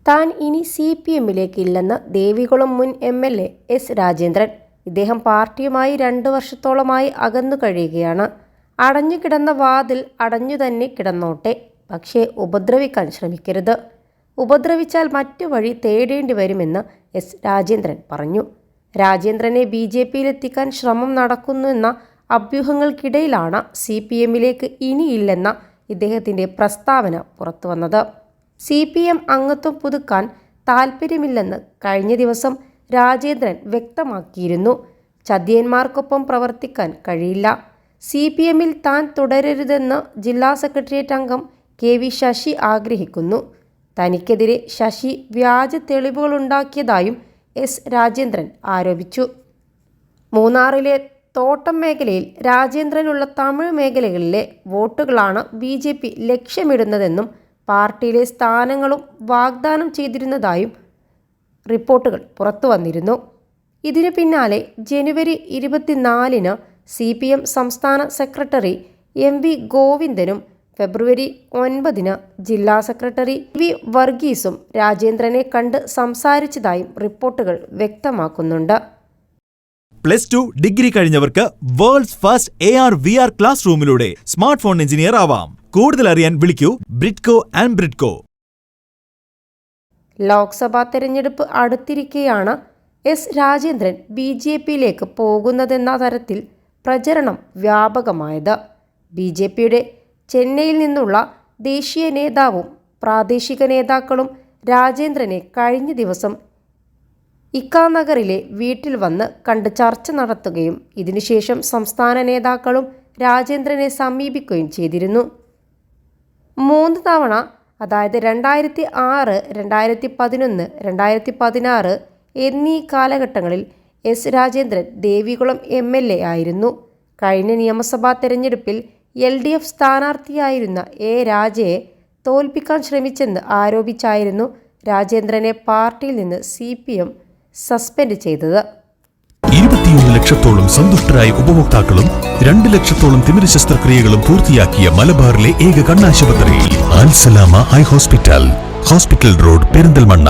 താൻ ഇനി CPM-ലേക്ക് ഇല്ലെന്ന് ദേവികുളം മുൻ MLA എസ് രാജേന്ദ്രൻ. ഇദ്ദേഹം പാർട്ടിയുമായി 2 വർഷത്തോളമായി അകന്നു കഴിയുകയാണ്. അടഞ്ഞു കിടന്ന വാതിൽ അടഞ്ഞു തന്നെ കിടന്നോട്ടെ, പക്ഷേ ഉപദ്രവിക്കാൻ ശ്രമിക്കരുത്. ഉപദ്രവിച്ചാൽ മറ്റു വഴി തേടേണ്ടി വരുമെന്ന് എസ് രാജേന്ദ്രൻ പറഞ്ഞു. രാജേന്ദ്രനെ BJP-യിലെത്തിക്കാൻ ശ്രമം നടക്കുന്നുവെന്ന അഭ്യൂഹങ്ങൾക്കിടയിലാണ് CPM-ലേക്ക് ഇനിയില്ലെന്ന ഇദ്ദേഹത്തിൻ്റെ പ്രസ്താവന പുറത്തുവന്നത്. CPM അംഗത്വം പുതുക്കാൻ താൽപ്പര്യമില്ലെന്ന് കഴിഞ്ഞ ദിവസം രാജേന്ദ്രൻ വ്യക്തമാക്കിയിരുന്നു. ചതിയന്മാർക്കൊപ്പം പ്രവർത്തിക്കാൻ കഴിയില്ല. CPM-ൽ താൻ തുടരരുതെന്ന് ജില്ലാ സെക്രട്ടേറിയറ്റ് അംഗം KV ശശി ആഗ്രഹിക്കുന്നു. തനിക്കെതിരെ ശശി വ്യാജ തെളിവുകളുണ്ടാക്കിയതായും എസ് രാജേന്ദ്രൻ ആരോപിച്ചു. മൂന്നാറിലെ തോട്ടം മേഖലയിൽ രാജേന്ദ്രനുള്ള തമിഴ് മേഖലകളിലെ വോട്ടുകളാണ് BJP ലക്ഷ്യമിടുന്നതെന്നും പാർട്ടിയിലെ സ്ഥാനങ്ങളും വാഗ്ദാനം ചെയ്തിരുന്നതായും റിപ്പോർട്ടുകൾ പുറത്തു വന്നിരുന്നു. ഇതിനു പിന്നാലെ ജനുവരി 24-ന് CPM സംസ്ഥാന സെക്രട്ടറി MV ഗോവിന്ദനും ഫെബ്രുവരി 9-ന് ജില്ലാ സെക്രട്ടറി V വർഗീസും രാജേന്ദ്രനെ കണ്ട് സംസാരിച്ചതായും റിപ്പോർട്ടുകൾ വ്യക്തമാക്കുന്നുണ്ട്. +2 ഡിഗ്രി കഴിഞ്ഞവർക്ക് വേൾഡ്സ് ഫസ്റ്റ് AR/VR ക്ലാസ് റൂമിലൂടെ സ്മാർട്ട് ഫോൺ എഞ്ചിനീയർ ആവാം. കൂടുതൽ അറിയാൻ വിളിക്കൂ ബ്രിഡ്കോ ആൻഡ് ബ്രിഡ്കോ. ലോക്സഭാ തെരഞ്ഞെടുപ്പ് അടുത്തിരിക്കെയാണ് എസ് രാജേന്ദ്രൻ BJP-യിലേക്ക് പോകുന്നതെന്ന തരത്തിൽ പ്രചരണം വ്യാപകമായത്. BJP-യുടെ ചെന്നൈയിൽ നിന്നുള്ള ദേശീയ നേതാവും പ്രാദേശിക നേതാക്കളും രാജേന്ദ്രനെ കഴിഞ്ഞ ദിവസം ഇക്കാനഗറിലെ വീട്ടിൽ വന്ന് കണ്ട് ചർച്ച നടത്തുകയും ഇതിനുശേഷം സംസ്ഥാന നേതാക്കളും രാജേന്ദ്രനെ സമീപിക്കുകയും ചെയ്തിരുന്നു. 3 തവണ, അതായത് 2006, 2011, 2016 എന്നീ കാലഘട്ടങ്ങളിൽ എസ് രാജേന്ദ്രൻ ദേവികുളം MLA ആയിരുന്നു. കഴിഞ്ഞ നിയമസഭാ തെരഞ്ഞെടുപ്പിൽ LDF സ്ഥാനാർത്ഥിയായിരുന്ന A രാജയെ തോൽപ്പിക്കാൻ ശ്രമിച്ചെന്ന് ആരോപിച്ചായിരുന്നു രാജേന്ദ്രനെ പാർട്ടിയിൽ നിന്ന് CPM സസ്പെൻഡ് ചെയ്തത്. 21 ലക്ഷത്തോളം സന്തുഷ്ടരായ ഉപഭോക്താക്കളും 2 ലക്ഷത്തോളം തിമിര ശസ്ത്രക്രിയകളും പൂർത്തിയാക്കിയ മലബാറിലെ ഏക കണ്ണാശുപത്രി Al Salama high hospital, hospital road, Perinthalmanna.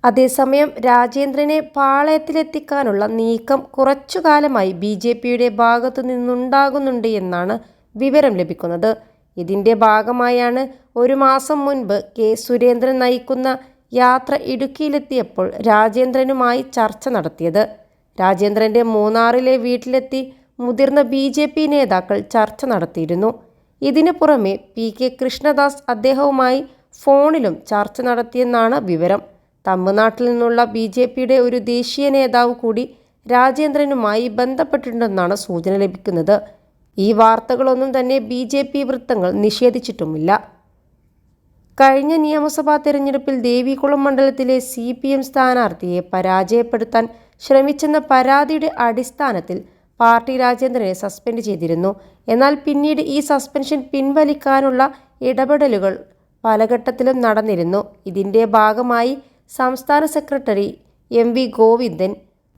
അതേസമയം രാജേന്ദ്രനെ പാളയത്തിലെത്തിക്കാനുള്ള നീക്കം കുറച്ചുകാലമായി BJP-യുടെ ഭാഗത്തു നിന്നുണ്ടാകുന്നുണ്ട് എന്നാണ് വിവരം ലഭിക്കുന്നത്. ഇതിൻ്റെ ഭാഗമായാണ് 1 മാസം മുൻപ് K സുരേന്ദ്രൻ നയിക്കുന്ന യാത്ര ഇടുക്കിയിലെത്തിയപ്പോൾ രാജേന്ദ്രനുമായി ചർച്ച നടത്തിയത്. രാജേന്ദ്രൻ്റെ മൂന്നാറിലെ വീട്ടിലെത്തി മുതിർന്ന BJP നേതാക്കൾ ചർച്ച നടത്തിയിരുന്നു. ഇതിനു പുറമെ PK കൃഷ്ണദാസ് അദ്ദേഹവുമായി ഫോണിലും ചർച്ച നടത്തിയെന്നാണ് വിവരം. തമിഴ്നാട്ടിൽ നിന്നുള്ള BJP-യുടെ ഒരു ദേശീയ നേതാവ് കൂടി രാജേന്ദ്രനുമായി ബന്ധപ്പെട്ടിട്ടുണ്ടെന്നാണ് സൂചന ലഭിക്കുന്നത്. ഈ വാർത്തകളൊന്നും തന്നെ BJP വൃത്തങ്ങൾ നിഷേധിച്ചിട്ടുമില്ല. കഴിഞ്ഞ നിയമസഭാ തെരഞ്ഞെടുപ്പിൽ ദേവികുളം മണ്ഡലത്തിലെ CPM സ്ഥാനാർത്ഥിയെ പരാജയപ്പെടുത്താൻ ശ്രമിച്ചെന്ന പരാതിയുടെ അടിസ്ഥാനത്തിൽ പാർട്ടി രാജേന്ദ്രനെ സസ്പെൻഡ് ചെയ്തിരുന്നു. എന്നാൽ പിന്നീട് ഈ സസ്പെൻഷൻ പിൻവലിക്കാനുള്ള ഇടപെടലുകൾ പലഘട്ടത്തിലും നടന്നിരുന്നു. ഇതിൻ്റെ ഭാഗമായി സംസ്ഥാന സെക്രട്ടറി MV ഗോവിന്ദൻ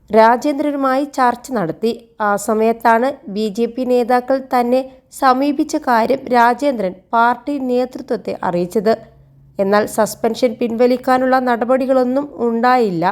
രാജേന്ദ്രനുമായി ചർച്ച നടത്തി. ആ സമയത്താണ് BJP നേതാക്കൾ തന്നെ സമീപിച്ച കാര്യം രാജേന്ദ്രൻ പാർട്ടി നേതൃത്വത്തെ അറിയിച്ചത്. എന്നാൽ സസ്പെൻഷൻ പിൻവലിക്കാനുള്ള നടപടികളൊന്നും ഉണ്ടായില്ല.